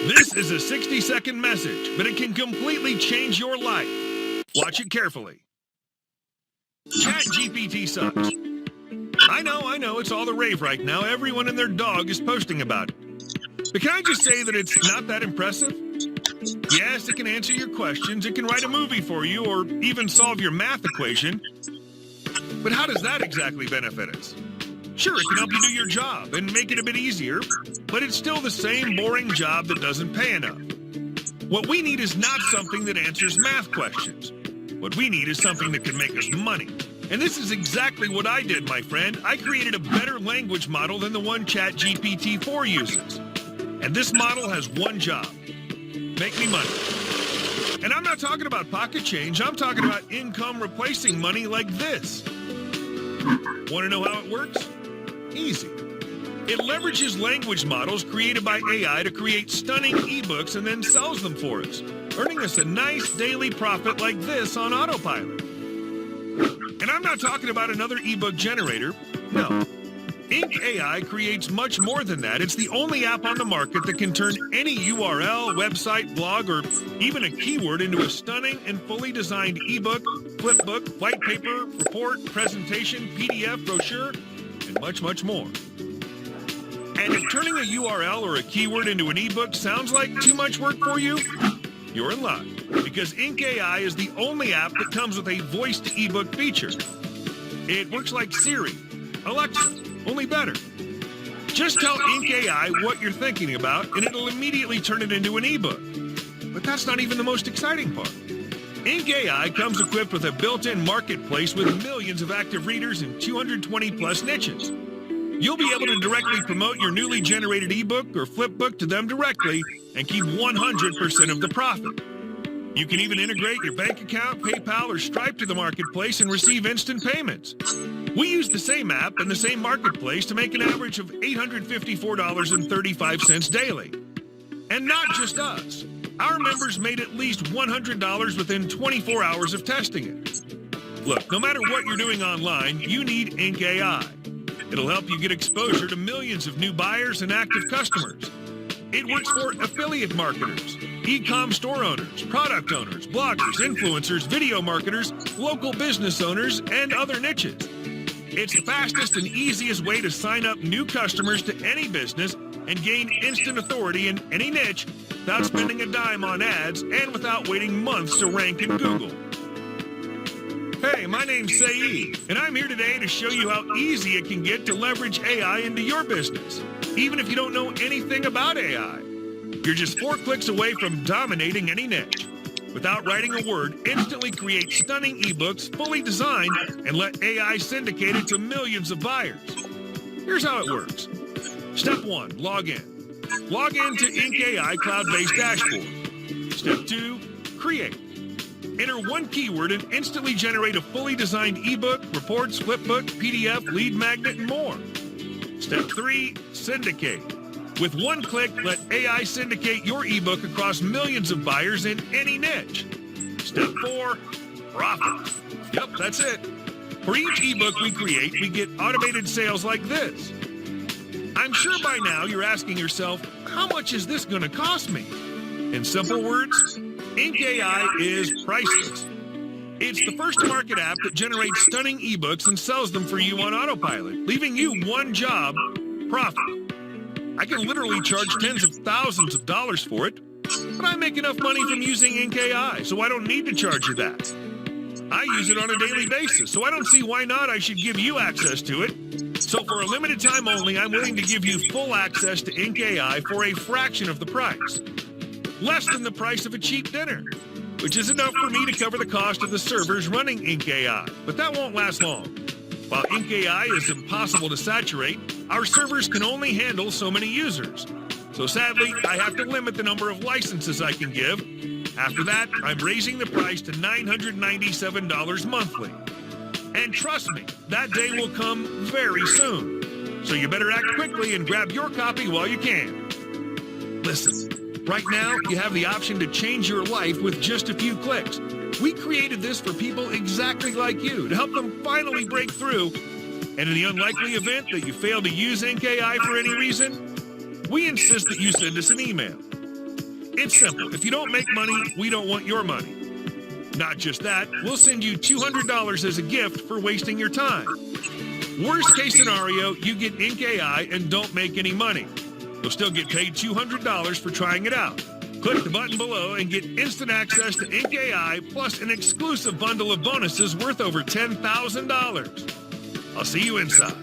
This is a 60-second message, but it can completely change your life. Watch it carefully. Chat GPT sucks. I know, it's all the rave right now. Everyone and their dog is posting about it. But can I just say that it's not that impressive? Yes, it can answer your questions, it can write a movie for you, or even solve your math equation. But how does that exactly benefit us? Sure, it can help you do your job and make it a bit easier, but it's still the same boring job that doesn't pay enough. What we need is not something that answers math questions. What we need is something that can make us money. And this is exactly what I did, my friend. I created a better language model than the one Chat GPT-4 uses. And this model has one job: make me money. And I'm not talking about pocket change, I'm talking about income replacing money like this. Want to know how it works? Easy. It leverages language models created by AI to create stunning ebooks and then sells them for us, earning us a nice daily profit like this on autopilot. And I'm not talking about another ebook generator. No. Ink AI creates much more than that. It's the only app on the market that can turn any URL, website, blog, or even a keyword into a stunning and fully designed ebook, flipbook, white paper, report, presentation, PDF, brochure, and much, much more. And if turning a URL or a keyword into an ebook sounds like too much work for you, you're in luck, because Ink AI is the only app that comes with a voice-to-ebook feature. It works like Siri, Alexa, only better. Just tell Ink AI what you're thinking about, and it'll immediately turn it into an ebook. But that's not even the most exciting part. Ink AI comes equipped with a built-in marketplace with millions of active readers and 220-plus niches. You'll be able to directly promote your newly generated ebook or flipbook to them directly and keep 100% of the profit. You can even integrate your bank account, PayPal, or Stripe to the marketplace and receive instant payments. We use the same app and the same marketplace to make an average of $854.35 daily. And not just us. Our members made at least $100 within 24 hours of testing it. Look, no matter what you're doing online, you need Ink AI. It'll help you get exposure to millions of new buyers and active customers. It works for affiliate marketers, e-com store owners, product owners, bloggers, influencers, video marketers, local business owners, and other niches. It's the fastest and easiest way to sign up new customers to any business and gain instant authority in any niche without spending a dime on ads and without waiting months to rank in Google. Hey, my name's Saeed, and I'm here today to show you how easy it can get to leverage AI into your business, even if you don't know anything about AI. You're just 4 clicks away from dominating any niche. Without writing a word, instantly create stunning ebooks fully designed and let AI syndicate it to millions of buyers. Here's how it works. Step 1, log in. Log in to Ink AI cloud-based dashboard. Step 2, create. Enter one keyword and instantly generate a fully designed ebook, reports, flipbook, PDF, lead magnet, and more. Step 3, syndicate. With one click, let AI syndicate your ebook across millions of buyers in any niche. Step 4, profit. Yep, that's it. For each ebook we create, we get automated sales like this. I'm sure by now you're asking yourself, how much is this going to cost me? In simple words, Ink AI is priceless. It's the first-to-market app that generates stunning ebooks and sells them for you on autopilot, leaving you one job: profit. I can literally charge tens of thousands of dollars for it, but I make enough money from using Ink AI, so I don't need to charge you that. I use it on a daily basis, so I don't see why not I should give you access to it. So for a limited time only, I'm willing to give you full access to Ink AI for a fraction of the price. Less than the price of a cheap dinner, which is enough for me to cover the cost of the servers running Ink AI, but that won't last long. While Ink AI is impossible to saturate, our servers can only handle so many users. So sadly, I have to limit the number of licenses I can give. After that, I'm raising the price to $997 monthly. And trust me, that day will come very soon. So you better act quickly and grab your copy while you can. Listen. Right now, you have the option to change your life with just a few clicks. We created this for people exactly like you, to help them finally break through. And in the unlikely event that you fail to use Ink AI for any reason, we insist that you send us an email. It's simple. If you don't make money, we don't want your money. Not just that, we'll send you $200 as a gift for wasting your time. Worst case scenario, you get Ink AI and don't make any money. You'll still get paid $200 for trying it out. Click the button below and get instant access to Ink AI plus an exclusive bundle of bonuses worth over $10,000. I'll see you inside.